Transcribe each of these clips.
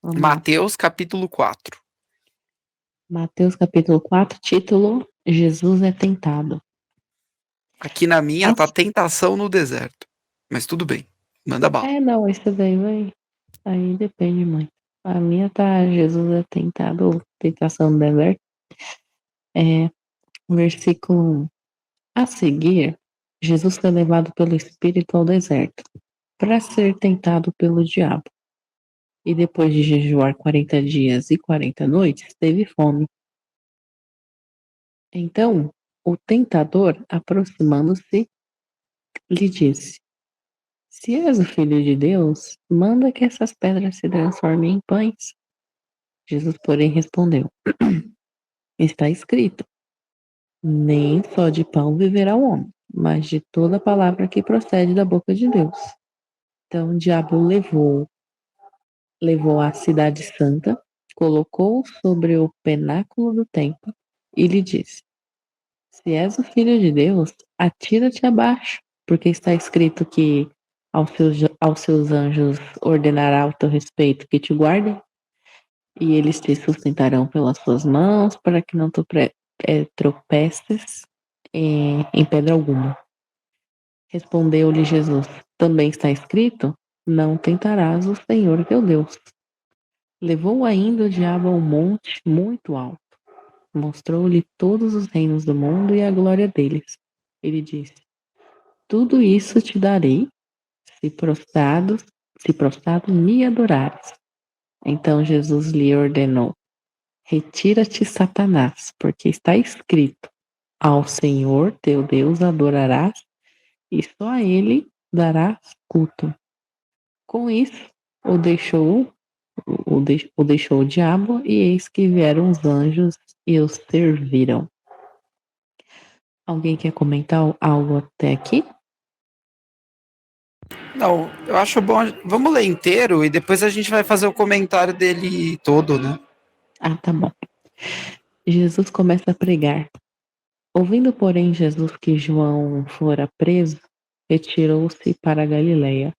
Vamos lá. Mateus capítulo 4. Mateus capítulo 4, título: Jesus é tentado. Aqui na minha tá As- tentação no deserto. Mas tudo bem, manda bala. não, isso daí vai. Aí depende muito. A minha tá: Jesus é tentado, ou tentação no deserto. É, versículo 1. A seguir, Jesus foi levado pelo Espírito ao deserto, para ser tentado pelo diabo. E depois de jejuar 40 dias e 40 noites, teve fome. Então, o tentador, aproximando-se, lhe disse: Se és o filho de Deus, manda que essas pedras se transformem em pães. Jesus, porém, respondeu: Está escrito: Nem só de pão viverá o homem, mas de toda palavra que procede da boca de Deus. Então o diabo levou à cidade santa, colocou-o sobre o penáculo do templo e lhe disse: Se és o filho de Deus, atira-te abaixo, porque está escrito que aos seus anjos ordenará o teu respeito que te guardem, e eles te sustentarão pelas suas mãos, para que não tropeces em pedra alguma. Respondeu-lhe Jesus: Também está escrito: Não tentarás o Senhor teu Deus. Levou ainda o diabo a um monte muito alto, mostrou-lhe todos os reinos do mundo e a glória deles. Ele disse: Tudo isso te darei, se prostrado, se prostrado me adorares. Então Jesus lhe ordenou: Retira-te, Satanás, porque está escrito: Ao Senhor teu Deus adorarás e só a ele darás culto. Com isso, o deixou, o deixou o diabo, e eis que vieram os anjos e os serviram. Alguém quer comentar algo até aqui? Não, eu acho bom. Vamos ler inteiro e depois a gente vai fazer o comentário dele todo, né? Ah, tá bom. Jesus começa a pregar. Ouvindo, porém, Jesus que João fora preso, retirou-se para a Galiléia.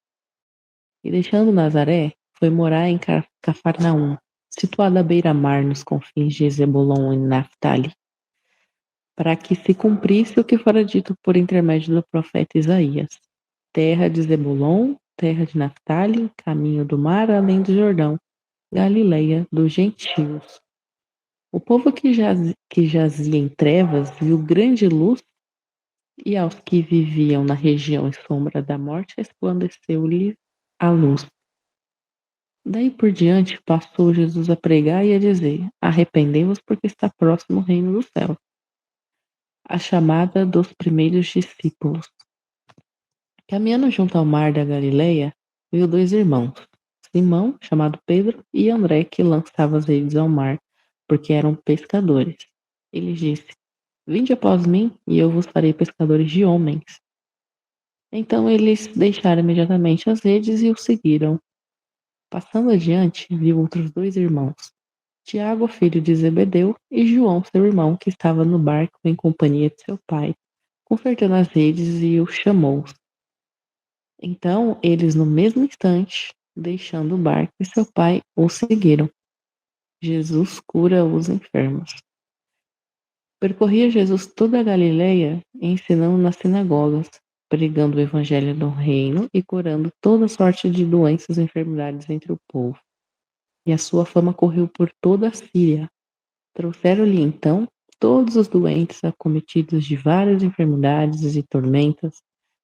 E deixando Nazaré, foi morar em Cafarnaum, situada à beira-mar nos confins de Zebulon e Naftali, para que se cumprisse o que fora dito por intermédio do profeta Isaías: terra de Zebulon, terra de Naftali, caminho do mar além do Jordão, Galileia dos gentios. O povo que jazia em trevas viu grande luz, e aos que viviam na região e sombra da morte resplandeceu-lhe a luz. Daí por diante passou Jesus a pregar e a dizer: Arrependei-vos, porque está próximo o reino dos céus. A chamada dos primeiros discípulos. Caminhando junto ao mar da Galileia, viu dois irmãos, Simão, chamado Pedro, e André, que lançava as redes ao mar, porque eram pescadores. Ele disse: Vinde após mim, e eu vos farei pescadores de homens. Então eles deixaram imediatamente as redes e o seguiram. Passando adiante, viu outros dois irmãos, Tiago, filho de Zebedeu, e João, seu irmão, que estava no barco em companhia de seu pai, consertando as redes, e o chamou. Então eles, no mesmo instante, deixando o barco e seu pai, o seguiram. Jesus cura os enfermos. Percorria Jesus toda a Galileia, ensinando nas sinagogas, pregando o evangelho do reino e curando toda sorte de doenças e enfermidades entre o povo. E a sua fama correu por toda a Síria. Trouxeram-lhe então todos os doentes acometidos de várias enfermidades e tormentas,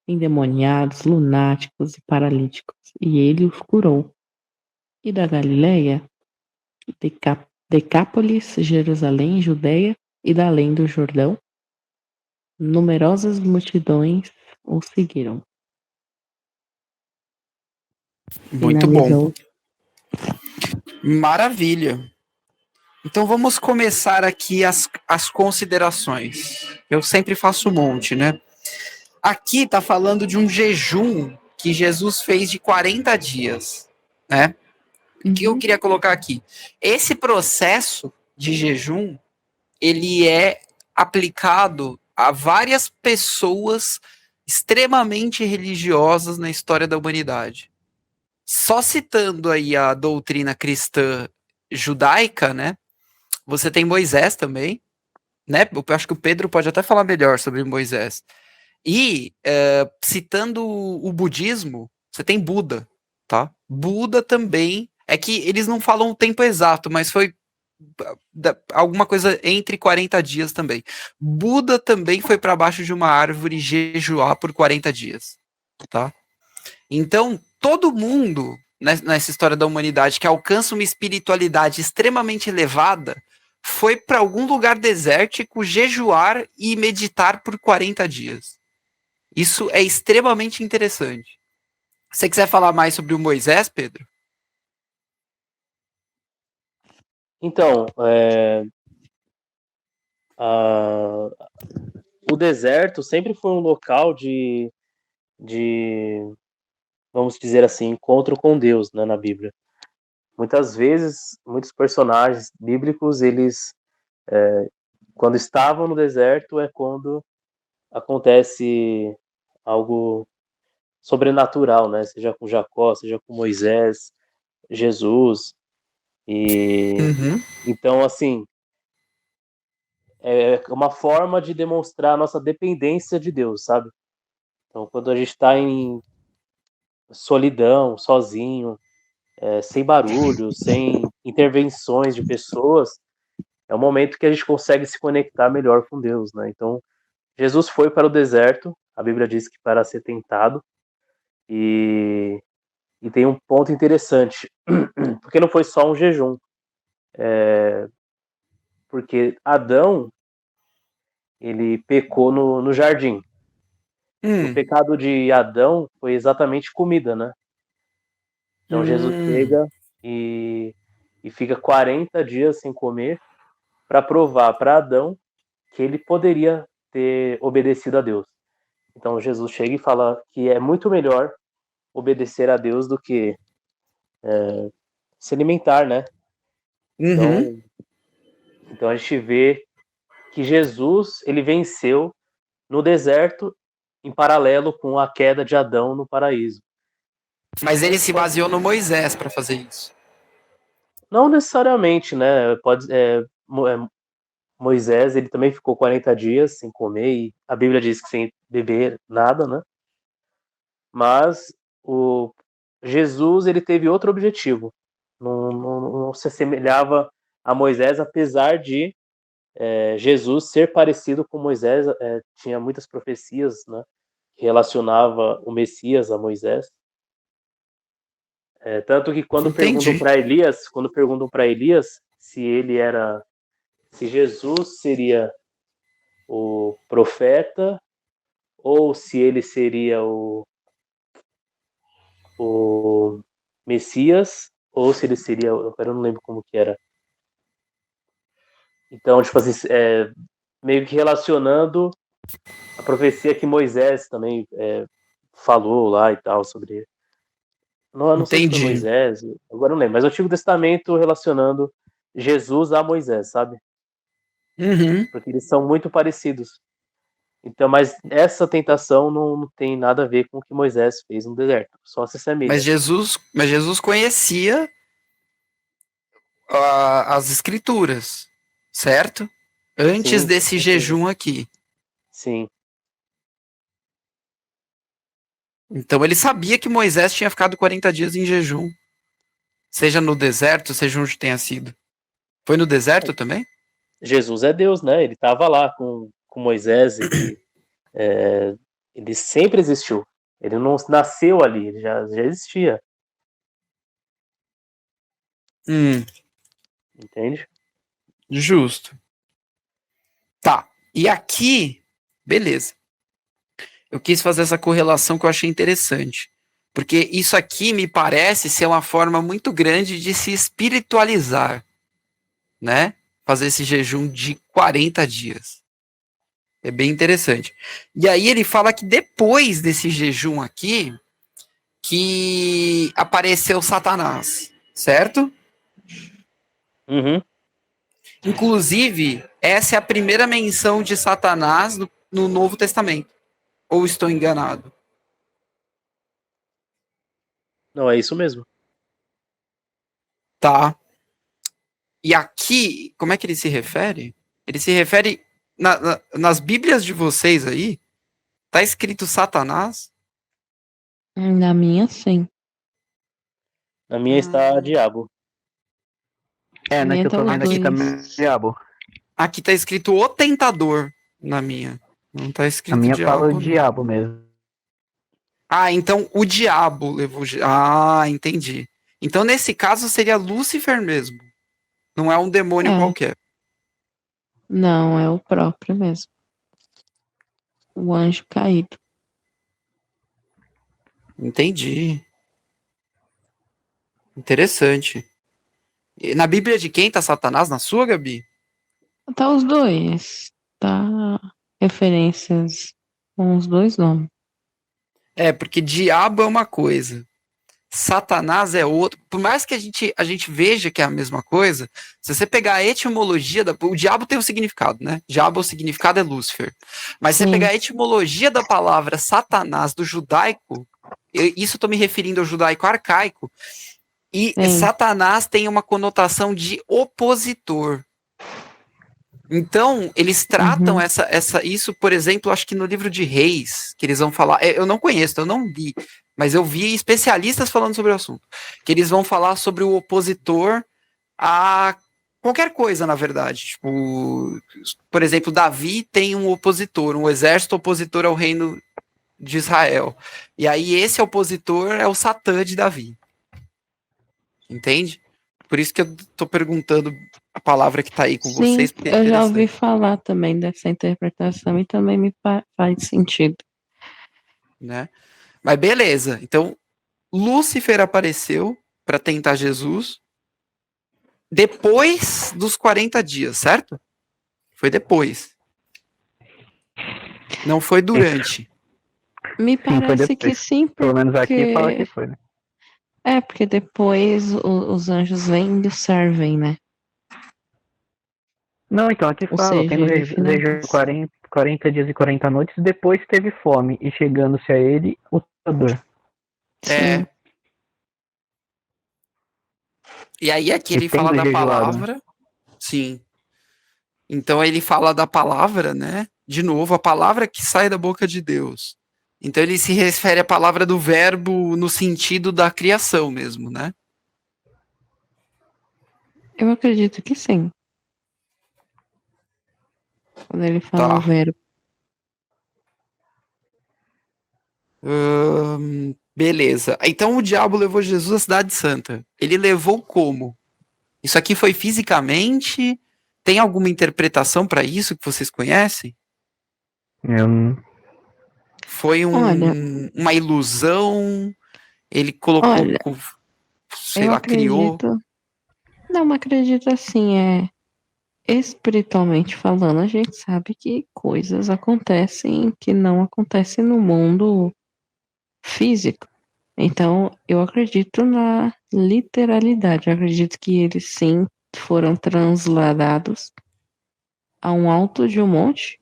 endemoniados, lunáticos e paralíticos, e ele os curou. E da Galileia, Decápolis, Jerusalém, Judeia e da além do Jordão, numerosas multidões o seguiram. Muito bom. Finalizou. Maravilha. Então vamos começar aqui as considerações. Eu sempre faço um monte, né? Aqui está falando de um jejum que Jesus fez de 40 dias, né? O que eu Uhum. queria colocar aqui? Esse processo de jejum, ele é aplicado a várias pessoas extremamente religiosas na história da humanidade. Só citando aí a doutrina cristã judaica, né? Você tem Moisés também, né? Eu acho que o Pedro pode até falar melhor sobre Moisés. E citando o budismo, você tem Buda, tá? Buda também é que eles não falam o tempo exato, mas foi alguma coisa entre 40 dias também. Buda também foi para baixo de uma árvore jejuar por 40 dias, tá? Então, todo mundo nessa história da humanidade que alcança uma espiritualidade extremamente elevada foi para algum lugar desértico jejuar e meditar por 40 dias. Isso é extremamente interessante. Se você quiser falar mais sobre o Moisés, Pedro? Então, o deserto sempre foi um local de, vamos dizer assim, encontro com Deus, né, na Bíblia. Muitas vezes, muitos personagens bíblicos, eles, quando estavam no deserto, é quando acontece algo sobrenatural, né? Seja com Jacó, seja com Moisés, Jesus. E então, assim, é uma forma de demonstrar a nossa dependência de Deus, sabe? Então, quando a gente está em solidão, sozinho, sem barulho, sem intervenções de pessoas, é o momento que a gente consegue se conectar melhor com Deus, né? Então, Jesus foi para o deserto, a Bíblia diz que para ser tentado, e, e tem um ponto interessante, porque não foi só um jejum, porque Adão, ele pecou no jardim. O pecado de Adão foi exatamente comida, né? Então Jesus chega e, e fica 40 dias sem comer para provar para Adão que ele poderia ter obedecido a Deus. Então Jesus chega e fala que é muito melhor obedecer a Deus do que se alimentar, né? Então a gente vê que Jesus ele venceu no deserto em paralelo com a queda de Adão no paraíso. Mas ele se baseou no Moisés para fazer isso. Não necessariamente, né? Moisés ele também ficou 40 dias sem comer e a Bíblia diz que sem beber nada, né? Mas o Jesus ele teve outro objetivo. Não se assemelhava a Moisés, apesar de Jesus ser parecido com Moisés. Tinha muitas profecias, né? Que relacionava o Messias a Moisés. Tanto que quando perguntam para Elias se ele era, se Jesus seria o profeta ou se ele seria o Messias ou se ele seria, eu não lembro como que era. Então, tipo assim, meio que relacionando a profecia que Moisés também falou lá e tal sobre. Não, eu não sei se foi Entendi. Moisés, agora não lembro, mas o Antigo Testamento relacionando Jesus a Moisés, sabe? Porque eles são muito parecidos. Então, mas essa tentação não tem nada a ver com o que Moisés fez no deserto, só se Mas assemelha. Jesus conhecia as escrituras, certo? Antes Sim, com desse certeza. jejum aqui. Sim, Então ele sabia que Moisés tinha ficado 40 dias em jejum. Seja no deserto, seja onde tenha sido. Foi no deserto também? Jesus é Deus, né? Ele estava lá com Moisés, ele sempre existiu. Ele não nasceu ali, ele já existia, entende? Justo. Tá. E aqui, beleza. Eu quis fazer essa correlação que eu achei interessante. Porque isso aqui me parece ser uma forma muito grande de se espiritualizar, né? Fazer esse jejum de 40 dias. É bem interessante. E aí ele fala que depois desse jejum aqui, que apareceu Satanás, certo? Uhum. Inclusive, essa é a primeira menção de Satanás no Novo Testamento. Ou estou enganado? Não, é isso mesmo. Tá. E aqui, como é que ele se refere? Ele se refere nas Bíblias de vocês aí, tá escrito Satanás? Na minha, sim. Na minha está diabo. Na na minha que eu tá tô os vendo aqui dois. também, diabo. Aqui tá escrito o tentador na minha. Não tá A escrito minha fala o diabo, não. diabo mesmo. Ah, então o diabo levou. Ah, entendi. Então nesse caso seria Lúcifer mesmo. Não é um demônio É, qualquer. não, é o próprio mesmo. O anjo caído. Entendi. Interessante. E na Bíblia de quem tá Satanás? Na sua, Gabi? Tá os dois. Tá referências com os dois nomes. É, porque diabo é uma coisa. Satanás é outro. Por mais que a gente veja que é a mesma coisa, se você pegar a etimologia o diabo tem um significado, né? Diabo, o significado é Lúcifer. Mas se você Sim. pegar a etimologia da palavra Satanás do judaico, isso eu tô me referindo ao judaico arcaico, e Sim. Satanás tem uma conotação de opositor. Então, eles tratam isso, por exemplo, acho que no livro de Reis, que eles vão falar, eu não conheço, eu não li, mas eu vi especialistas falando sobre o assunto, que eles vão falar sobre o opositor a qualquer coisa, na verdade. Tipo, por exemplo, Davi tem um opositor, um exército opositor ao reino de Israel. E aí esse opositor é o Satã de Davi. Entende? Por isso que eu tô perguntando a palavra que tá aí com Sim, vocês, porque é eu já ouvi interessante, falar também dessa interpretação e também me faz sentido. né? Mas beleza. Então, Lúcifer apareceu para tentar Jesus depois dos 40 dias, certo? Foi depois. Não foi durante. Me Sim, foi parece que depois. sim, Pelo menos aqui fala que porque foi, né? porque depois os anjos vêm e o servem, né? Não, então aqui Ou fala, seja, tendo ele jejum finaliza. 40 dias e 40 noites, depois teve fome, e chegando-se a ele, o tentador. É. Sim. E aí aqui E ele fala tendo da jejuado, né? palavra. Sim. Então ele fala da palavra, né? De novo, a palavra que sai da boca de Deus. Então ele se refere à palavra do verbo no sentido da criação mesmo, né? Eu acredito que sim. Quando ele fala o Tá. verbo. Beleza. Então o diabo levou Jesus à cidade santa. Ele levou como? Isso aqui foi fisicamente? Tem alguma interpretação para isso que vocês conhecem? Eu, Foi Olha, uma ilusão? Ele colocou, olha, sei eu lá, criou? acredito. Não, acredito assim, espiritualmente falando, a gente sabe que coisas acontecem que não acontecem no mundo físico. Então, eu acredito na literalidade. Eu acredito que eles sim foram transladados a um alto de um monte.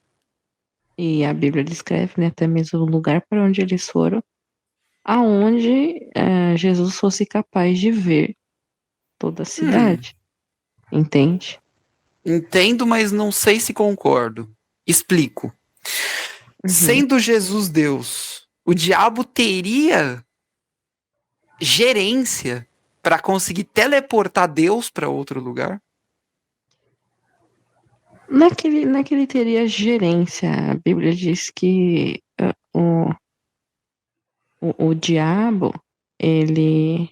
E a Bíblia descreve, né, até mesmo o lugar para onde eles foram, aonde Jesus fosse capaz de ver toda a Hum, cidade. Entende? entendo, mas não sei se concordo. Explico. Uhum. Sendo Jesus Deus, o diabo teria gerência para conseguir teleportar Deus para outro lugar? Naquele teria gerência. A Bíblia diz que o diabo, ele.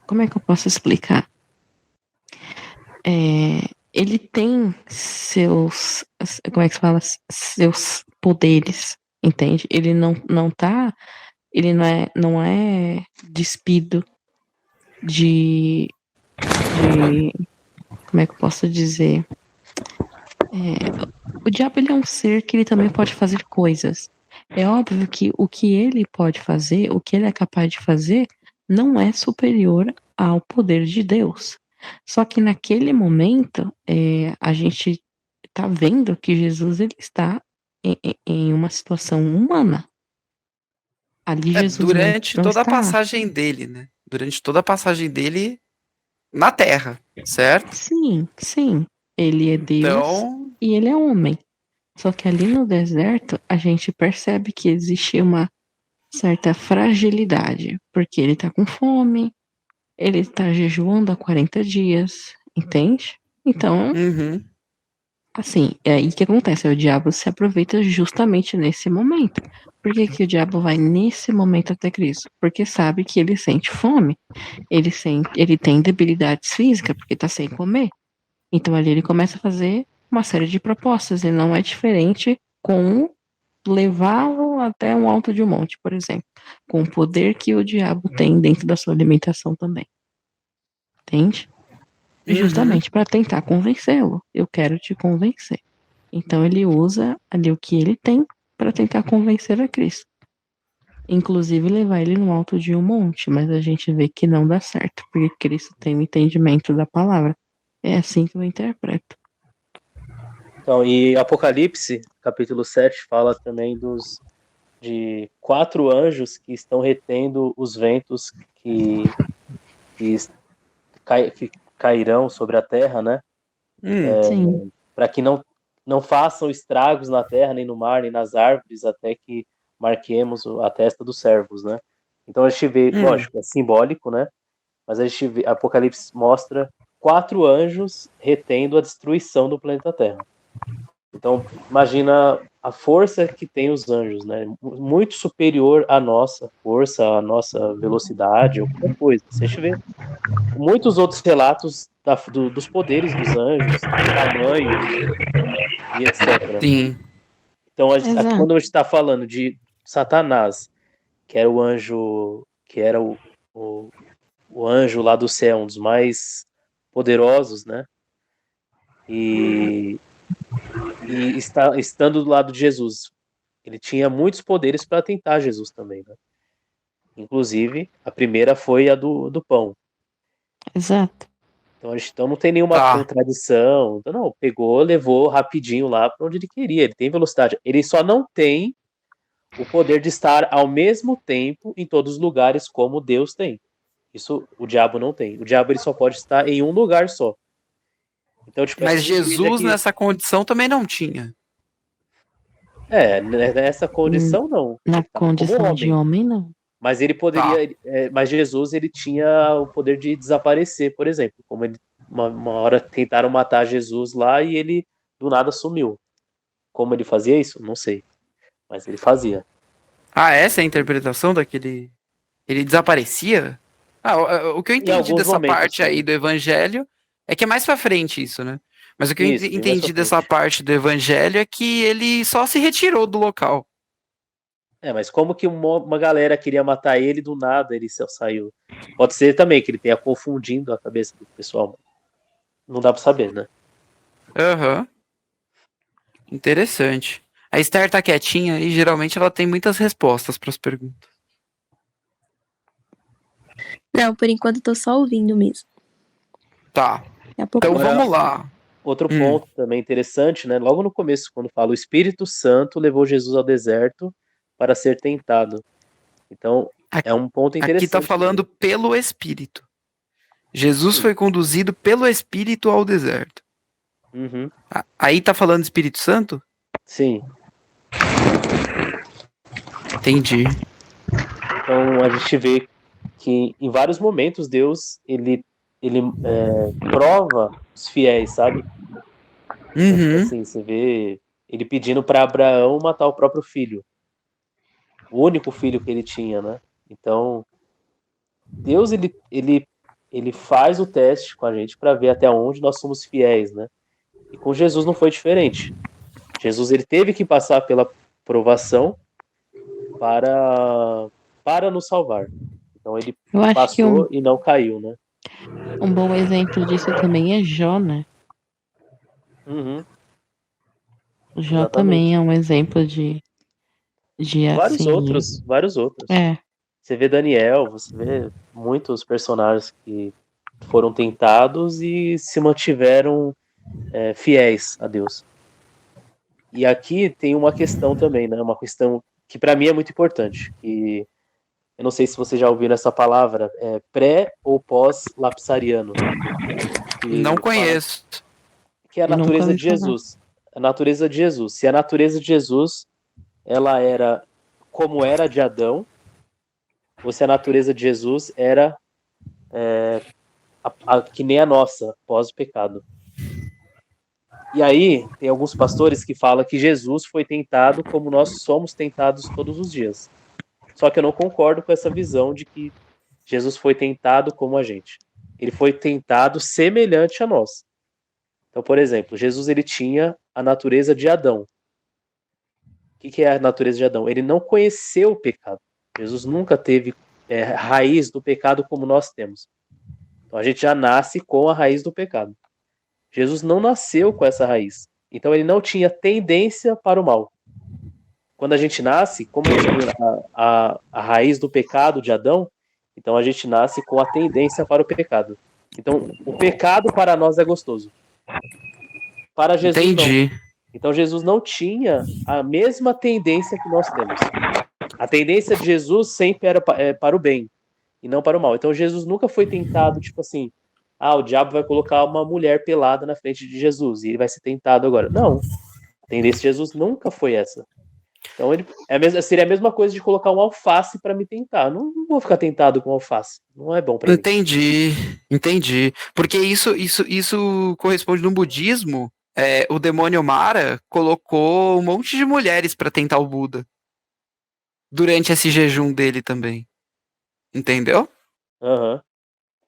Como é que eu posso explicar? Ele tem seus. Como é que se fala? Seus poderes, entende? Ele não tá. Ele não é despido de. Como é que eu posso dizer? O diabo ele é um ser que ele também pode fazer coisas. É óbvio que o que ele pode fazer, o que ele é capaz de fazer, não é superior ao poder de Deus. Só que naquele momento, a gente está vendo que Jesus ele está em uma situação humana. Ali Jesus durante não toda a está. passagem dele, né? Durante toda a passagem dele na Terra, certo? Sim, sim. Ele é Deus Então, e ele é homem. Só que ali no deserto a gente percebe que existe uma certa fragilidade, porque ele tá com fome, ele tá jejuando há 40 dias, entende? Então, uhum, assim, é aí que acontece, o diabo se aproveita justamente nesse momento. Por que que o diabo vai nesse momento até Cristo? Porque sabe que ele sente fome, ele tem debilidades físicas, porque tá sem comer. Então ali ele começa a fazer uma série de propostas, e não é diferente com levá-lo até um alto de um monte, por exemplo, com o poder que o diabo tem dentro da sua alimentação também, entende? uhum. Justamente para tentar convencê-lo. Eu quero te convencer. Então ele usa ali o que ele tem para tentar convencer a Cristo. Inclusive levar ele no alto de um monte, mas a gente vê que não dá certo, porque Cristo tem o entendimento da palavra. É assim que eu interpreto. Então, e Apocalipse, capítulo 7, fala também de 4 anjos que estão retendo os ventos que, que cairão sobre a terra, né? Sim. Para que não façam estragos na terra, nem no mar, nem nas árvores, até que marquemos a testa dos servos, né? Então a gente vê, Hum. lógico, é simbólico, né? Mas a gente vê, Apocalipse mostra 4 anjos retendo a destruição do planeta Terra. Então, imagina a força que tem os anjos, né? Muito superior à nossa força, à nossa velocidade, ou qualquer coisa. Se a gente vê muitos outros relatos dos poderes dos anjos, tamanhos e etc. Sim. Então, Exato. quando a gente está falando de Satanás, que era o anjo, que era o anjo lá do céu, um dos mais poderosos, né? E estando do lado de Jesus, ele tinha muitos poderes para tentar Jesus também, né? Inclusive, a primeira foi a do pão. Exato. Então não tem nenhuma Tá. contradição. Então, não, pegou, levou rapidinho lá para onde ele queria. Ele tem velocidade. Ele só não tem o poder de estar ao mesmo tempo em todos os lugares como Deus tem. Isso o diabo não tem. O diabo ele só pode estar em um lugar só. Então, tipo, essa Mas gente vê Jesus que nessa condição também não tinha. nessa Hum, condição não. Na Ele estava como condição de homem. homem, não. Mas ele Tá. poderia, mas Jesus ele tinha o poder de desaparecer, por exemplo, como ele uma hora tentaram matar Jesus lá e ele do nada sumiu. Como ele fazia isso? Não sei, mas ele fazia. Ah, essa é a interpretação daquele. Ele desaparecia? Ah, o que eu Em entendi alguns dessa momentos, parte aí sim. do evangelho é que é mais pra frente isso, né? Mas o que eu Isso, bem mais pra entendi dessa frente. parte do evangelho é que ele só se retirou do local. Mas como que uma galera queria matar ele do nada ele saiu? Pode ser também que ele tenha confundindo a cabeça do pessoal. Não dá pra saber, né? Aham. Interessante. A Esther tá quietinha e geralmente ela tem muitas respostas pras perguntas. Não, por enquanto eu tô só ouvindo mesmo. Tá. Daqui a pouco. Então Agora, vamos lá. outro ponto também interessante, né? Logo no começo, quando fala o Espírito Santo levou Jesus ao deserto para ser tentado. Então, é um ponto Aqui tá interessante falando também. pelo Espírito. Jesus Sim. foi conduzido pelo Espírito ao deserto. Uhum. Aí tá falando Espírito Santo? Sim. Entendi. Então, a gente vê que em vários momentos Deus ele prova os fiéis, sabe? Então, tipo Uhum. assim, você vê ele pedindo para Abraão matar o próprio filho, o único filho que ele tinha, né? Então, Deus ele faz o teste com a gente para ver até onde nós somos fiéis, né? E com Jesus não foi diferente. Jesus ele teve que passar pela provação para nos salvar. Então ele Eu acho que passou e não caiu, né? um bom exemplo disso também é Jó, né? Uhum, Jó também exatamente. é um exemplo de Vários assim. outros, vários outros. É, Você vê Daniel, você vê muitos personagens que foram tentados e se mantiveram fiéis a Deus. E aqui tem uma questão também, né? Uma questão que para mim é muito importante. Que Eu não sei se vocês já ouviram essa palavra, pré ou pós-lapsariano. Não conheço. Que é a Eu nunca natureza ouvi de falar. Jesus. A natureza de Jesus. Se a natureza de Jesus ela era como era a de Adão, ou se a natureza de Jesus era que nem a nossa, pós o pecado. E aí, tem alguns pastores que falam que Jesus foi tentado como nós somos tentados todos os dias. Só que eu não concordo com essa visão de que Jesus foi tentado como a gente. Ele foi tentado semelhante a nós. Então, por exemplo, Jesus ele tinha a natureza de Adão. O que é a natureza de Adão? Ele não conheceu o pecado. Jesus nunca teve raiz do pecado como nós temos. Então a gente já nasce com a raiz do pecado. Jesus não nasceu com essa raiz. Então ele não tinha tendência para o mal. Quando a gente nasce, como a gente tem a raiz do pecado de Adão, então a gente nasce com a tendência para o pecado. Então o pecado para nós é gostoso. Para Jesus não. Entendi. Então Jesus não tinha a mesma tendência que nós temos. A tendência de Jesus sempre era para o bem e não para o mal. Então Jesus nunca foi tentado, tipo assim, o diabo vai colocar uma mulher pelada na frente de Jesus e ele vai ser tentado agora. Não. A tendência de Jesus nunca foi essa. Então seria a mesma coisa de colocar um alface para me tentar. Não vou ficar tentado com alface. Não é bom para mim. Entendi. Porque isso corresponde no budismo. O demônio Mara colocou um monte de mulheres para tentar o Buda durante esse jejum dele também. Entendeu? Uhum.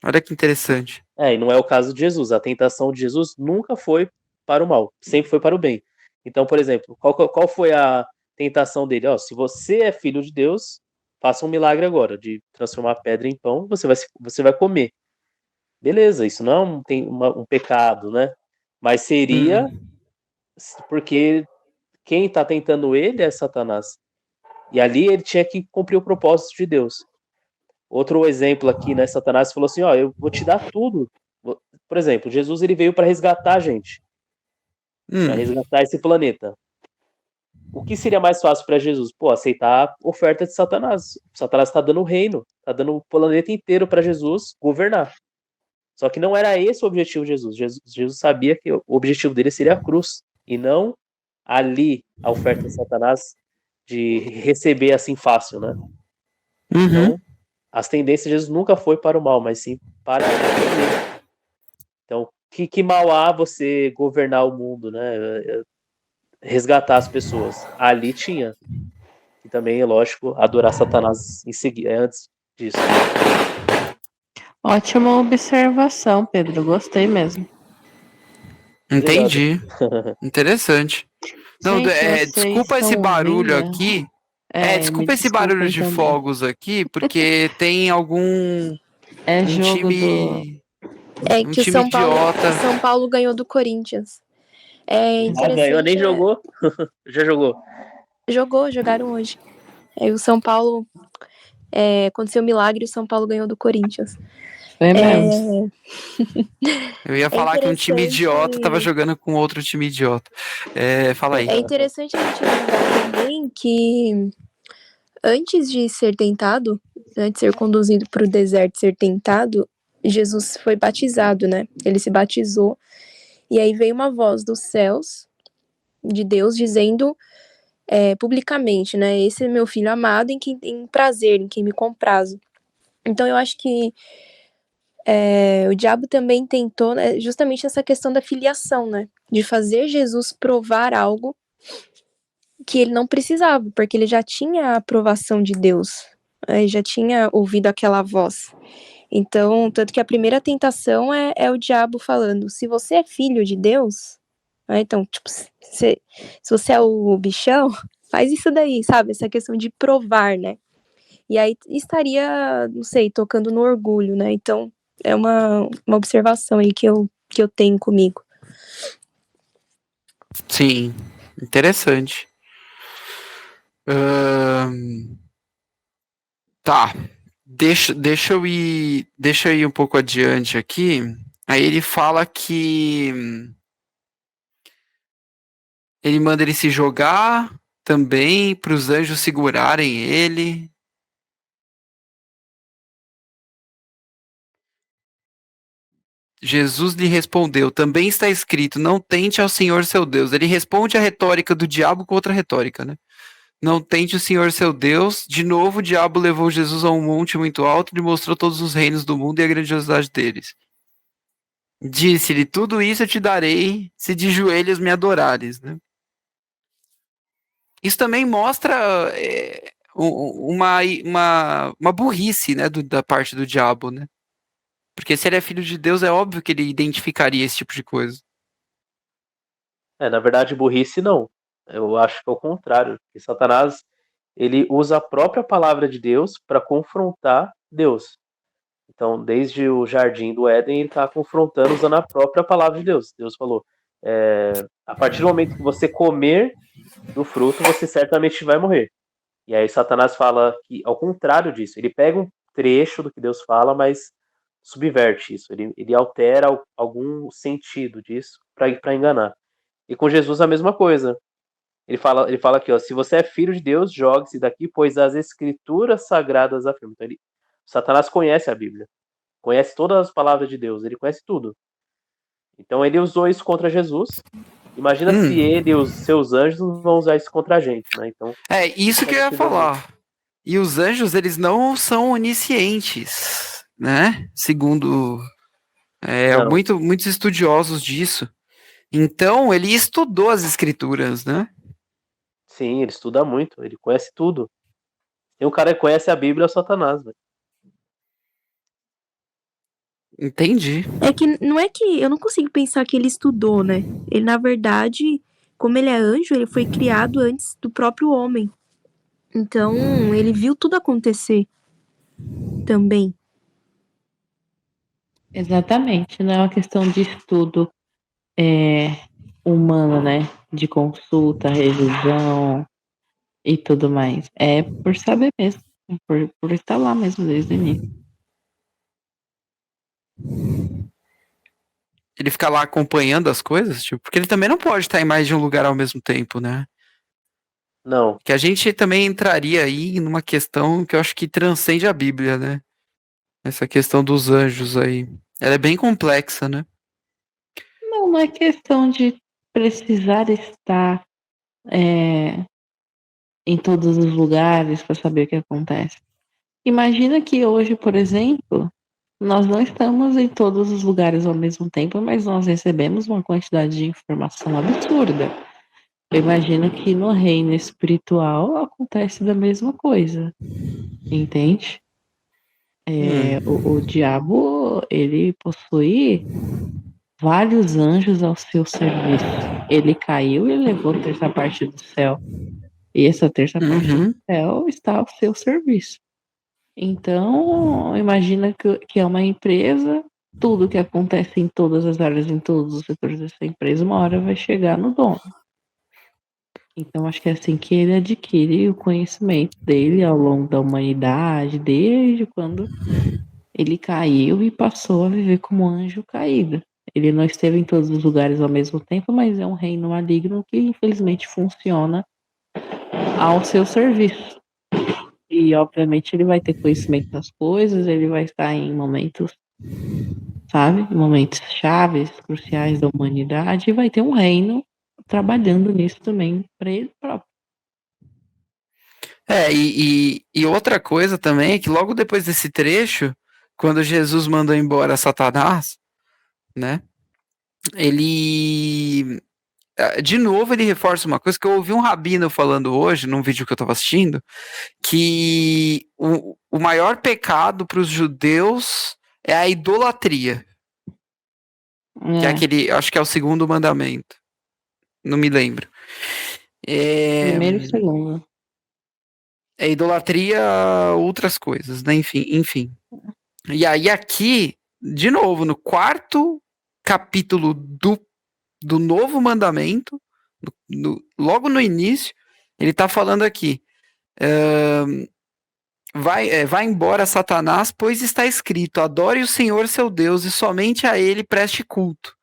Olha que interessante. E não é o caso de Jesus. A tentação de Jesus nunca foi para o mal, sempre foi para o bem. Então, por exemplo, qual foi a tentação dele? Se você é filho de Deus, faça um milagre agora, de transformar a pedra em pão, você vai comer. Beleza, isso não é um pecado, né? Mas seria porque quem está tentando ele é Satanás. E ali ele tinha que cumprir o propósito de Deus. Outro exemplo aqui, né? Satanás falou assim, eu vou te dar tudo. Por exemplo, Jesus ele veio para resgatar a gente. Para resgatar esse planeta. O que seria mais fácil para Jesus? Aceitar a oferta de Satanás. Satanás está dando o reino, está dando o planeta inteiro para Jesus governar. Só que não era esse o objetivo de Jesus. Jesus sabia que o objetivo dele seria a cruz. E não ali a oferta de Satanás de receber assim fácil, né? Então, as tendências de Jesus nunca foi para o mal, mas sim para o bem. Então, que mal há você governar o mundo, né? Resgatar as pessoas. Ali tinha. E também, é lógico, adorar Satanás em seguida, antes disso. Ótima observação, Pedro. Gostei mesmo. Entendi. Interessante. Não, Gente, desculpa esse barulho aqui. Desculpa esse barulho de também. fogos aqui, porque tem algum jogo time. É que o time idiota. São Paulo ganhou do Corinthians. Ganhou, nem jogou? Já jogou? Jogaram hoje. O São Paulo aconteceu um milagre e o São Paulo ganhou do Corinthians. Mesmo. Eu ia falar que um time idiota tava jogando com outro time idiota. Fala aí. É interessante a gente lembrar também que antes de ser tentado, antes de ser conduzido para o deserto, ser tentado, Jesus foi batizado, né? Ele se batizou e aí veio uma voz dos céus de Deus dizendo publicamente, né? Esse é meu filho amado em quem tem prazer, em quem me comprazo. Então eu acho que o diabo também tentou, né, justamente essa questão da filiação, né? De fazer Jesus provar algo que ele não precisava, porque ele já tinha a aprovação de Deus, já tinha ouvido aquela voz. Então, tanto que a primeira tentação é o diabo falando, se você é filho de Deus, então, tipo, se você é o bichão, faz isso daí, sabe? Essa questão de provar, né? E aí estaria, não sei, tocando no orgulho, né? Então, é uma observação aí que eu tenho comigo. Sim, interessante. Tá, deixa eu ir um pouco adiante aqui. Aí ele fala que ele manda ele se jogar também para os anjos segurarem ele. Jesus lhe respondeu, também está escrito, não tente ao Senhor seu Deus. Ele responde a retórica do diabo com outra retórica, né? Não tente o Senhor seu Deus. De novo, o diabo levou Jesus a um monte muito alto e lhe mostrou todos os reinos do mundo e a grandiosidade deles. Disse-lhe, tudo isso eu te darei se de joelhos me adorares, né? Isso também mostra uma burrice, né, da parte do diabo, né? Porque se ele é filho de Deus, é óbvio que ele identificaria esse tipo de coisa. Na verdade, burrice não. Eu acho que é o contrário. Que Satanás, ele usa a própria palavra de Deus para confrontar Deus. Então, desde o jardim do Éden, ele está confrontando usando a própria palavra de Deus. Deus falou, a partir do momento que você comer do fruto, você certamente vai morrer. E aí Satanás fala que, ao contrário disso, ele pega um trecho do que Deus fala, mas subverte isso. Ele altera algum sentido disso para enganar. E com Jesus a mesma coisa. Ele fala aqui, ó, se você é filho de Deus, jogue-se daqui, pois as escrituras sagradas afirmam. Então, Satanás conhece a Bíblia, conhece todas as palavras de Deus, ele conhece tudo. Então ele usou isso contra Jesus. Imagina se ele e os seus anjos vão usar isso contra a gente, né? Então, isso que eu ia falar. E os anjos, eles não são oniscientes, né? Segundo muitos estudiosos disso. Então, ele estudou as escrituras, né? Sim, ele estuda muito, ele conhece tudo. Tem um cara que conhece a Bíblia, é o Satanás, velho. Entendi. É que não é que eu não consigo pensar que ele estudou, né? Ele, na verdade, como ele é anjo, ele foi criado antes do próprio homem. Então, ele viu tudo acontecer também. Exatamente, não é uma questão de estudo humano, né? De consulta, revisão e tudo mais. É por saber mesmo, por estar lá mesmo desde o início. Ele fica lá acompanhando as coisas, tipo, porque ele também não pode estar em mais de um lugar ao mesmo tempo, né? Não. Que a gente também entraria aí numa questão que eu acho que transcende a Bíblia, né? Essa questão dos anjos aí. Ela é bem complexa, né? Não é questão de precisar estar em todos os lugares para saber o que acontece. Imagina que hoje, por exemplo, nós não estamos em todos os lugares ao mesmo tempo, mas nós recebemos uma quantidade de informação absurda. Eu imagino que no reino espiritual acontece da mesma coisa, entende? O diabo, ele possui vários anjos ao seu serviço. Ele caiu e levou a terça parte do céu. E essa terça parte do céu está ao seu serviço. Então, imagina que é uma empresa, tudo que acontece em todas as áreas, em todos os setores dessa empresa, uma hora vai chegar no dono. Então, acho que é assim que ele adquire o conhecimento dele ao longo da humanidade, desde quando ele caiu e passou a viver como anjo caído. Ele não esteve em todos os lugares ao mesmo tempo, mas é um reino maligno que, infelizmente, funciona ao seu serviço. E, obviamente, ele vai ter conhecimento das coisas, ele vai estar em momentos, sabe? Momentos chaves, cruciais da humanidade, e vai ter um reino trabalhando nisso também para ele próprio. E outra coisa também é que logo depois desse trecho, quando Jesus mandou embora Satanás, né? Ele... De novo, ele reforça uma coisa que eu ouvi um rabino falando hoje, num vídeo que eu estava assistindo, que o maior pecado para os judeus é a idolatria. Que é aquele, acho que é o segundo mandamento. Não me lembro. Primeiro e segundo. É idolatria a outras coisas, né? Enfim. E aí aqui, de novo, no quarto capítulo do novo mandamento, logo no início, ele está falando aqui, vai embora Satanás, pois está escrito, adore o Senhor seu Deus e somente a ele preste culto.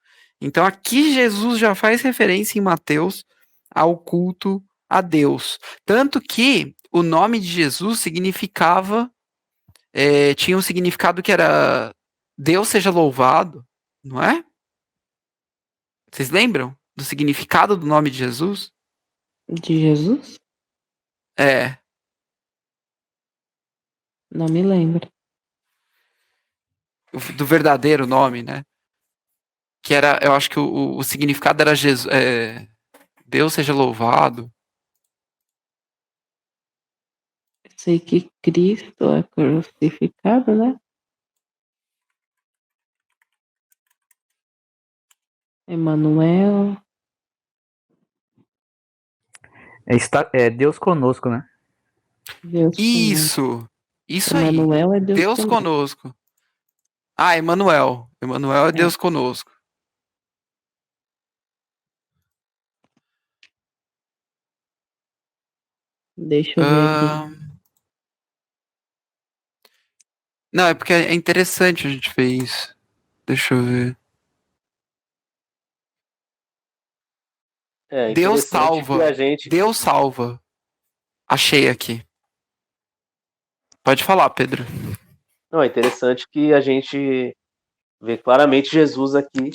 Então aqui Jesus já faz referência em Mateus ao culto a Deus. Tanto que o nome de Jesus significava, tinha um significado que era Deus seja louvado, não é? Vocês lembram do significado do nome de Jesus? De Jesus? É. Não me lembro. Do verdadeiro nome, né? Que era, eu acho que o significado era Jesus, Deus seja louvado. Sei que Cristo é crucificado, né? Emanuel. É Deus conosco, né? Deus conosco. Isso aí. Emanuel é Deus Deus conosco. Ah, Emanuel. Emanuel é Deus conosco. Deixa eu ver aqui. Não, é porque é interessante a gente ver isso. Deixa eu ver. Deus salva. Deus salva. Achei aqui. Pode falar, Pedro. Não, é interessante que a gente vê claramente Jesus aqui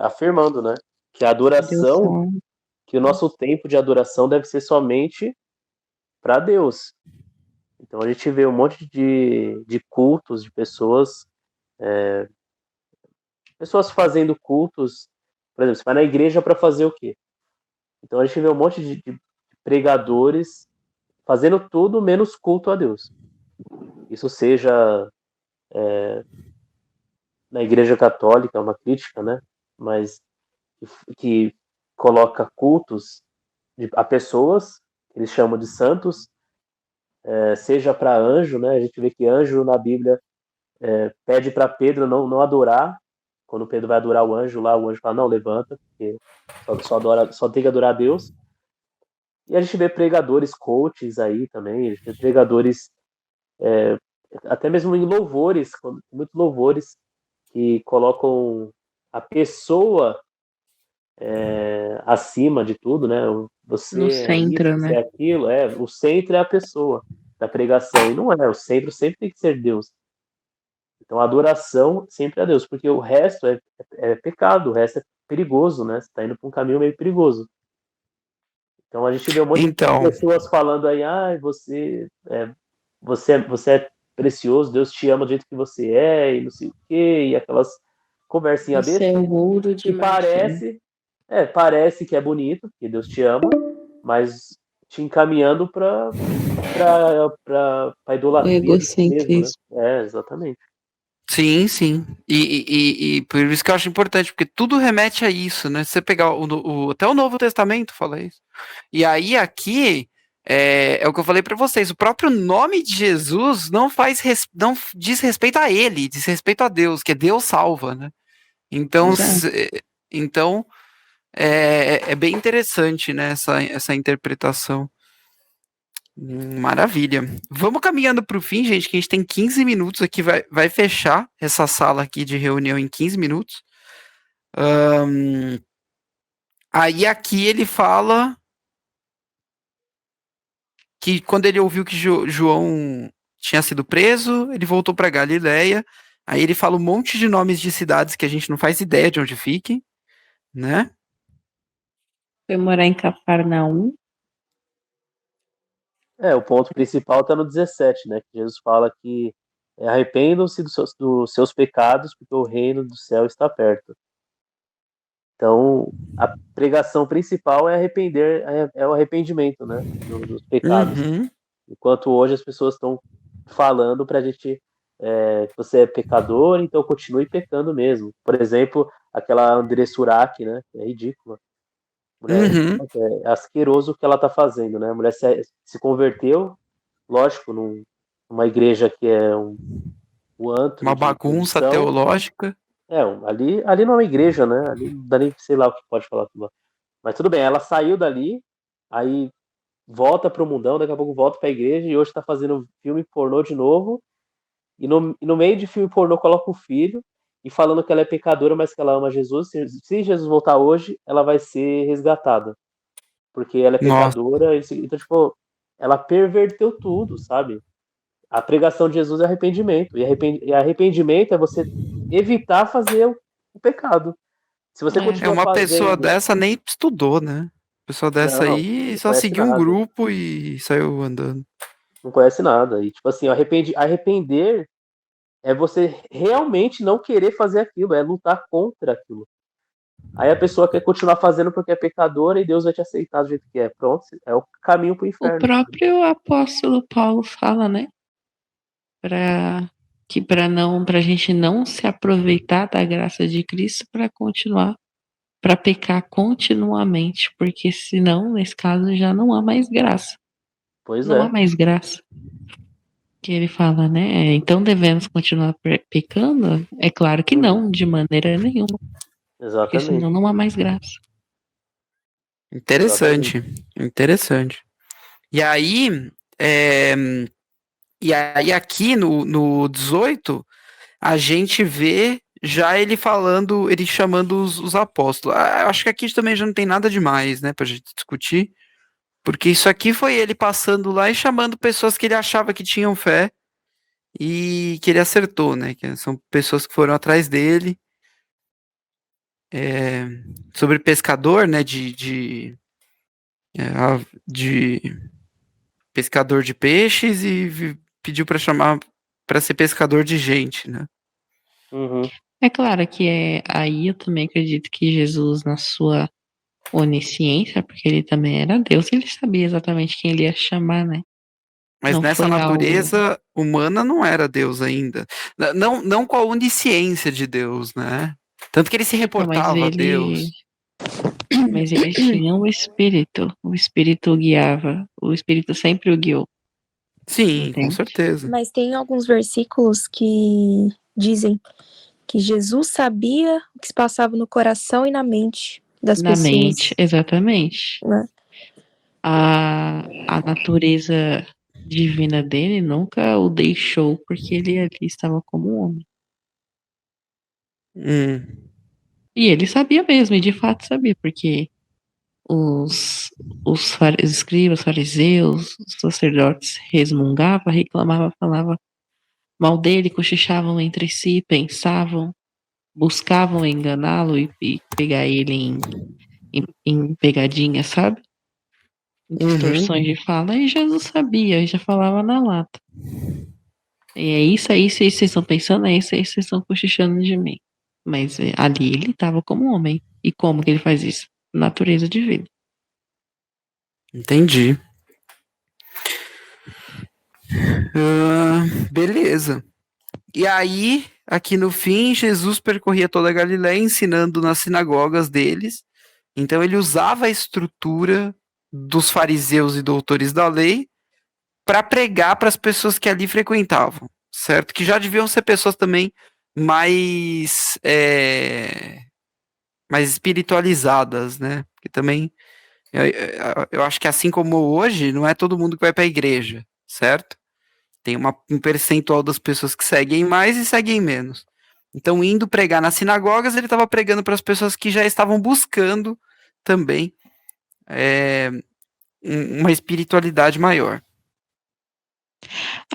afirmando, né? Que a adoração, que o nosso tempo de adoração deve ser somente para Deus. Então a gente vê um monte de cultos, de pessoas fazendo cultos. Por exemplo, você vai na igreja para fazer o quê? Então a gente vê um monte de pregadores fazendo tudo menos culto a Deus. Isso seja na igreja católica, é uma crítica, né? Mas que coloca cultos a pessoas, que eles chamam de santos, seja para anjo, né? A gente vê que anjo na Bíblia pede para Pedro não adorar. Quando Pedro vai adorar o anjo lá, o anjo fala, não, levanta, porque só tem que adorar a Deus. E a gente vê pregadores coaches aí também, a gente vê pregadores até mesmo em louvores, muitos louvores que colocam a pessoa acima de tudo, né? Você no centro, isso, você né? é aquilo, o centro é a pessoa da pregação, e não é, o centro sempre tem que ser Deus. Então a adoração sempre é a Deus, porque o resto é pecado, o resto é perigoso, né? Você está indo para um caminho meio perigoso. Então a gente vê um monte de pessoas falando aí, você é precioso, Deus te ama do jeito que você é, e não sei o quê, e aquelas conversinhas bestas. Você é o ouro de parece que é bonito, que Deus te ama, mas te encaminhando para idolatria mesmo, né? Exatamente. Sim, sim. E por isso que eu acho importante, porque tudo remete a isso, né? Se você pegar até o Novo Testamento fala isso. E aí aqui é o que eu falei para vocês, o próprio nome de Jesus não diz respeito a ele, diz respeito a Deus, que é Deus salva, né? Então, é bem interessante, né, essa interpretação. Maravilha. Vamos caminhando para o fim, gente, que a gente tem 15 minutos aqui, vai fechar essa sala aqui de reunião em 15 minutos. Aí aqui ele fala que quando ele ouviu que João tinha sido preso, ele voltou para Galiléia. Aí ele fala um monte de nomes de cidades que a gente não faz ideia de onde fiquem, né? Foi morar em Cafarnaum. O ponto principal está no 17, né? Que Jesus fala que arrependam-se dos seus pecados, porque o reino do céu está perto. Então, a pregação principal é o arrependimento, né? Dos pecados. Enquanto hoje as pessoas estão falando para a gente que você é pecador, então continue pecando mesmo. Por exemplo, aquela André Surak, né? É ridícula. Mulher, é asqueroso o que ela está fazendo, né? A mulher se converteu, lógico, numa igreja que é um antro. Uma bagunça teológica. Ali não é uma igreja, né? Ali não dá nem, sei lá o que pode falar. Mas tudo bem, ela saiu dali, aí volta pro mundão, daqui a pouco volta pra igreja e hoje tá fazendo filme pornô de novo. E no meio de filme pornô coloca o filho e falando que ela é pecadora, mas que ela ama Jesus. Se Jesus voltar hoje, ela vai ser resgatada. Porque ela é pecadora. Então, tipo, ela perverteu tudo, sabe? A pregação de Jesus é arrependimento. E arrependimento é você evitar fazer o pecado. Se você continua uma pessoa fazendo... dessa nem estudou, né? Pessoa dessa Não, aí não só conhece seguiu um nada. grupo e saiu andando. Não conhece nada. E, tipo assim, arrepender é você realmente não querer fazer aquilo, é lutar contra aquilo. Aí a pessoa quer continuar fazendo porque é pecadora e Deus vai te aceitar do jeito que é. Pronto, é o caminho pro O inferno. próprio apóstolo Paulo fala, né? Pra gente não se aproveitar da graça de Cristo para continuar, para pecar continuamente, porque senão, nesse caso, já não há mais graça. Pois Não há é. mais graça. Que ele fala, né? Então devemos continuar pecando? É claro que não, de maneira nenhuma. Porque Exatamente. senão não há mais graça. Interessante. Interessante. E aí, aqui no 18, a gente vê já ele falando, ele chamando os apóstolos. Eu acho que aqui também já não tem nada demais, né, pra gente discutir. Porque isso aqui foi ele passando lá e chamando pessoas que ele achava que tinham fé e que ele acertou, né? Que são pessoas que foram atrás dele. Sobre pescador, né? De pescador de peixes e pediu para chamar para ser pescador de gente, né? Uhum. É claro que aí eu também acredito que Jesus, na sua onisciência, porque ele também era Deus, ele sabia exatamente quem ele ia chamar, né? Mas Não nessa foi natureza humana não era Deus ainda. Não com a onisciência de Deus, né? Tanto que ele se Então, reportava a Deus. Mas ele tinha o Espírito guiava, o Espírito sempre o guiou. Sim, com Entende? certeza. Mas tem alguns versículos que dizem que Jesus sabia o que se passava no coração e na mente das Na pessoas. mente, exatamente. Né? A natureza divina dele nunca o deixou porque ele ali estava como homem. E ele sabia mesmo, e de fato sabia, porque os escribas, fariseus, os sacerdotes resmungavam, reclamavam, falavam mal dele, cochichavam entre si, pensavam, buscavam enganá-lo e pegar ele em pegadinha, sabe? Distorções de fala, e Jesus sabia, e já falava na lata. E é isso aí, se vocês estão pensando, é isso aí, vocês estão cochichando de mim. Mas ali ele estava como homem. E como que ele faz isso? Natureza divina. Entendi. Beleza. E aí, aqui no fim, Jesus percorria toda a Galiléia ensinando nas sinagogas deles. Então ele usava a estrutura dos fariseus e doutores da lei para pregar para as pessoas que ali frequentavam, certo? Que já deviam ser pessoas também mais mais espiritualizadas, né? Que também eu acho que assim como hoje, não é todo mundo que vai para a igreja, certo? Tem um percentual das pessoas que seguem mais e seguem menos. Então, indo pregar nas sinagogas, ele estava pregando para as pessoas que já estavam buscando também uma espiritualidade maior.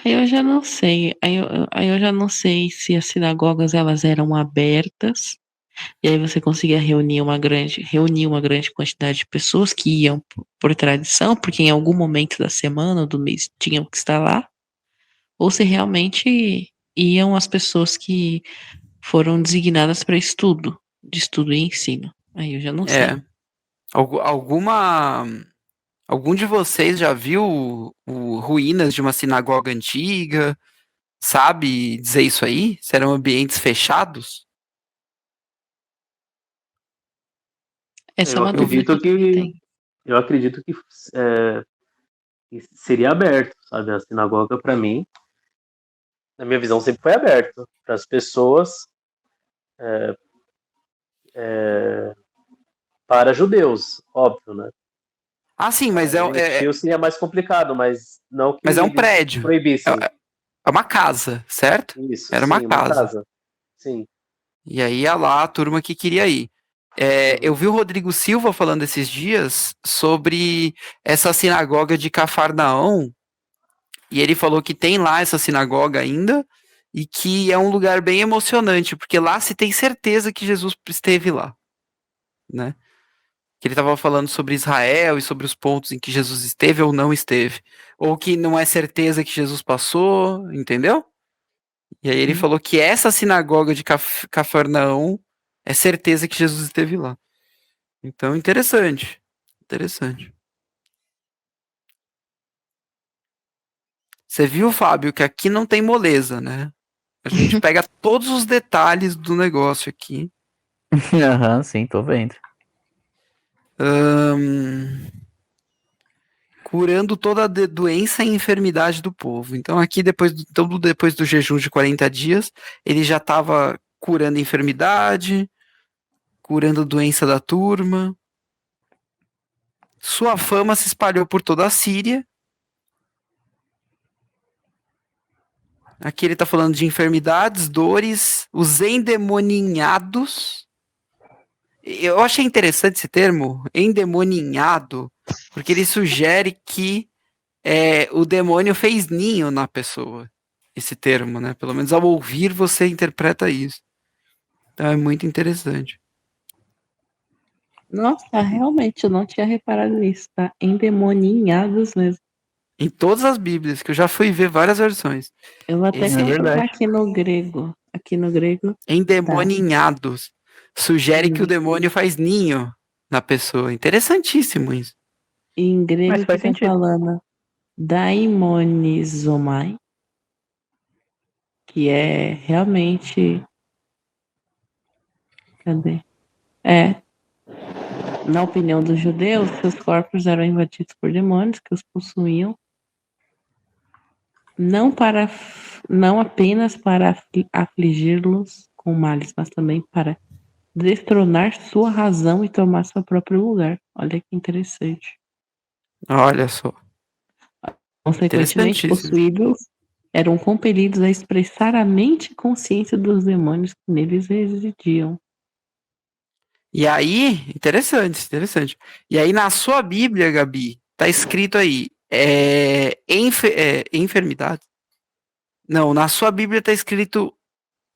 Aí eu já não sei. Aí eu já não sei se as sinagogas elas eram abertas e aí você conseguia reunir uma grande quantidade de pessoas que iam por tradição, porque em algum momento da semana ou do mês tinham que estar lá, ou se realmente iam as pessoas que foram designadas para de estudo e ensino. Aí eu já não sei. Algum de vocês já viu ruínas de uma sinagoga antiga? Sabe dizer isso aí? Se eram ambientes fechados? Essa é uma dúvida que eu tenho. Eu acredito que seria aberto, sabe? A sinagoga, para mim, na minha visão, sempre foi aberta para as pessoas, para judeus, óbvio, né? Ah, sim, mas seria mais complicado, mas não que mas é um prédio. proibissem. É uma casa, certo? Isso, Era sim, uma casa. Sim. E aí ia lá a turma que queria ir. Eu vi o Rodrigo Silva falando esses dias sobre essa sinagoga de Cafarnaum, e ele falou que tem lá essa sinagoga ainda, e que é um lugar bem emocionante, porque lá se tem certeza que Jesus esteve lá, né? Que ele estava falando sobre Israel e sobre os pontos em que Jesus esteve ou não esteve, ou que não é certeza que Jesus passou, entendeu? E aí ele falou que essa sinagoga de Cafarnaum é certeza que Jesus esteve lá. Então, interessante. Interessante. Você viu, Fábio, que aqui não tem moleza, né? A gente pega todos os detalhes do negócio aqui. Aham, sim, tô vendo. Curando toda a doença e enfermidade do povo. Então, aqui, depois do jejum de 40 dias, ele já estava curando enfermidade, curando doença da turma. Sua fama se espalhou por toda a Síria. Aqui ele está falando de enfermidades, dores, os endemoninhados. Eu achei interessante esse termo, endemoninhado, porque ele sugere que o demônio fez ninho na pessoa. Esse termo, né? Pelo menos ao ouvir você interpreta isso. Então é muito interessante. Nossa, realmente, eu não tinha reparado nisso, tá? Endemoninhados mesmo. Em todas as Bíblias, que eu já fui ver várias versões. Eu vou até Esse consultar aqui no grego. Aqui no grego. endemoninhados. Sugere que o Sim. demônio faz ninho na pessoa. Interessantíssimo isso. Em grego Mas que faz tá sentido. falando daimonisomai, que é realmente. Cadê? Na opinião dos judeus, seus corpos eram invadidos por demônios que os possuíam, não apenas para afligi-los com males, mas também para destronar sua razão e tomar seu próprio lugar. Olha que interessante. Olha só. Consequentemente, Interessantíssimo. possuídos eram compelidos a expressar a mente e consciência dos demônios que neles residiam. E aí, interessante. E aí na sua Bíblia, Gabi, tá escrito aí, enfermidade? Não, na sua Bíblia tá escrito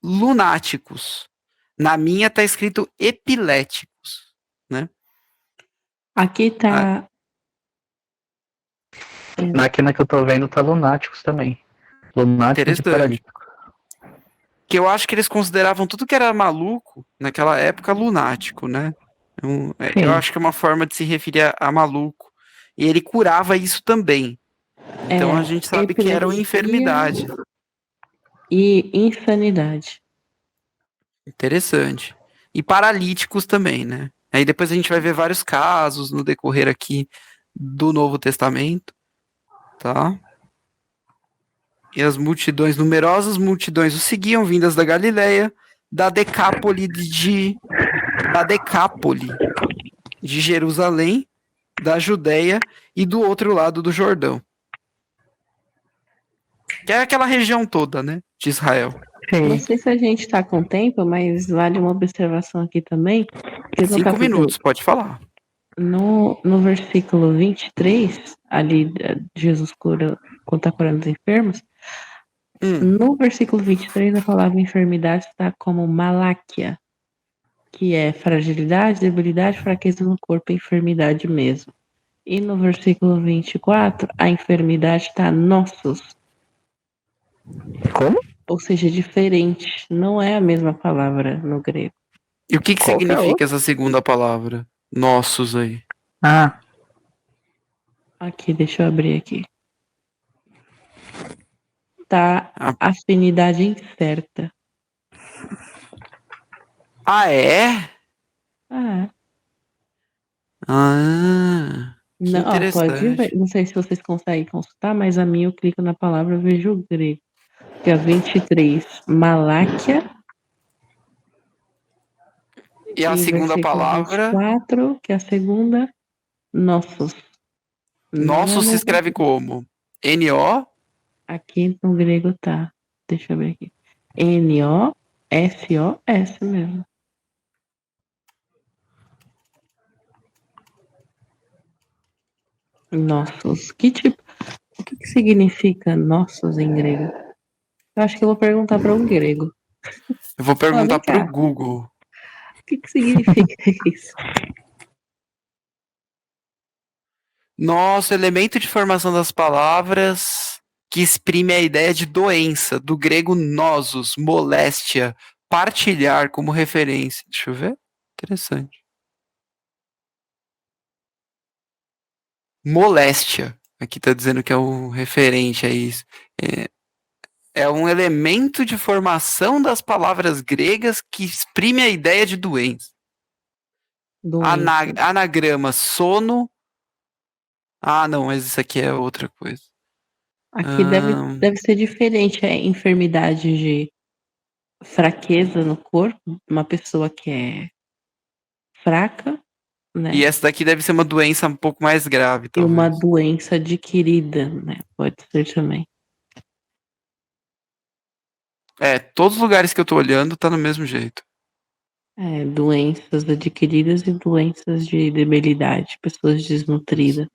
lunáticos. Na minha tá escrito epiléticos, né? Aqui tá. Na que eu tô vendo tá lunáticos também. Lunáticos e Interessante. paralíticos. Que eu acho que eles consideravam tudo que era maluco, naquela época, lunático, né? Eu acho que é uma forma de se referir a maluco. E ele curava isso também. Então a gente sabe que era uma enfermidade. E insanidade. Interessante. E paralíticos também, né? Aí depois a gente vai ver vários casos no decorrer aqui do Novo Testamento, tá? E as multidões, numerosas multidões o seguiam, vindas da Galileia, da Decápole de Jerusalém, da Judéia e do outro lado do Jordão. Que é aquela região toda, né, de Israel. Não sei se a gente tá com tempo, mas vale uma observação aqui também. 5 minutos, pode falar. No versículo 23, ali Jesus quando tá curando os enfermos, no versículo 23 a palavra enfermidade está como maláquia, que é fragilidade, debilidade, fraqueza no corpo, enfermidade mesmo. E no versículo 24, a enfermidade está nossos. Como? Ou seja, diferente. Não é a mesma palavra no grego. E o que significa essa segunda palavra? Nossos aí. Ah. Aqui, deixa eu abrir aqui. Tá afinidade incerta. Ah, é? Ah. Ah. Que interessante. Pode ver. Não sei se vocês conseguem consultar, mas a minha eu clico na palavra, eu vejo o grego. Que é 23, maláquia. E a segunda palavra? 24, que é a segunda, nossos. Nossos se escreve como? N-O? Aqui no grego tá. Deixa eu ver aqui. N-O-S-O-S mesmo. Nossos. O que significa nossos em grego? Eu acho que eu vou perguntar para um grego. Eu vou perguntar vem cá. pro Google. O que significa isso? Nossa, elemento de formação das palavras que exprime a ideia de doença, do grego nosos, moléstia, partilhar como referência. Deixa eu ver. Interessante. Moléstia. Aqui tá dizendo que é o referente a isso. É um elemento de formação das palavras gregas que exprime a ideia de doença. Doença. Anagrama, sono. Ah, não, mas isso aqui é outra coisa. Aqui deve ser diferente. É enfermidade de fraqueza no corpo. Uma pessoa que é fraca, né? E essa daqui deve ser uma doença um pouco mais grave, E talvez. uma doença adquirida, né? Pode ser também. Todos os lugares que eu tô olhando tá no mesmo jeito. Doenças adquiridas e doenças de debilidade, pessoas desnutridas.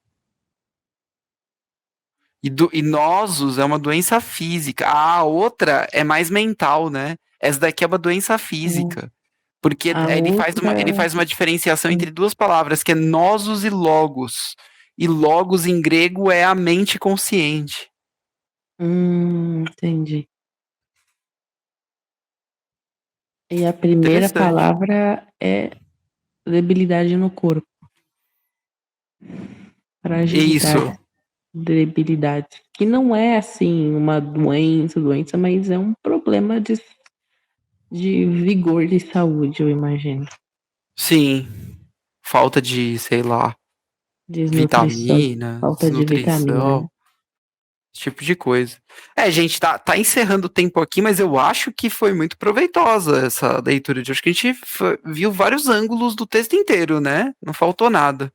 E nosos é uma doença física. A outra é mais mental, né? Essa daqui é uma doença física. Porque ele faz uma diferenciação entre duas palavras, que é nosos e logos. E logos em grego é a mente consciente. Entendi. E a primeira palavra é debilidade no corpo. Fragilidade. Isso. Debilidade. Que não é assim uma doença, mas é um problema de vigor de saúde, eu imagino. Sim. Falta de, sei lá, vitamina, falta de vitamina. Esse tipo de coisa. Gente, tá encerrando o tempo aqui, mas eu acho que foi muito proveitosa essa leitura de hoje, que a gente viu vários ângulos do texto inteiro, né? Não faltou nada.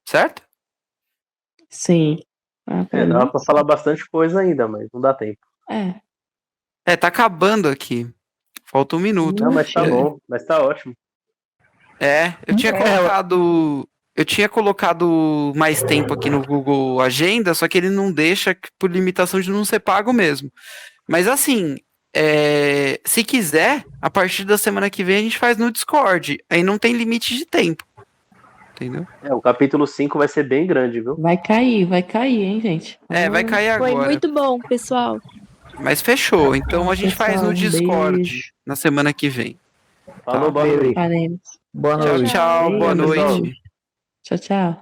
Certo? Sim. Dá pra falar bastante coisa ainda, mas não dá tempo. Tá acabando aqui. Falta um minuto. Não, mas tá bom, mas tá ótimo. Eu tinha colocado mais tempo aqui no Google Agenda, só que ele não deixa por limitação de não ser pago mesmo. Mas assim, se quiser, a partir da semana que vem a gente faz no Discord. Aí não tem limite de tempo. Entendeu? O capítulo 5 vai ser bem grande, viu? Vai cair, hein, gente? Vai cair agora. Foi muito bom, pessoal. Mas fechou. Então a gente faz no Discord na semana que vem. Falou, boa noite. Boa noite. Tchau, boa noite. Tchau, tchau.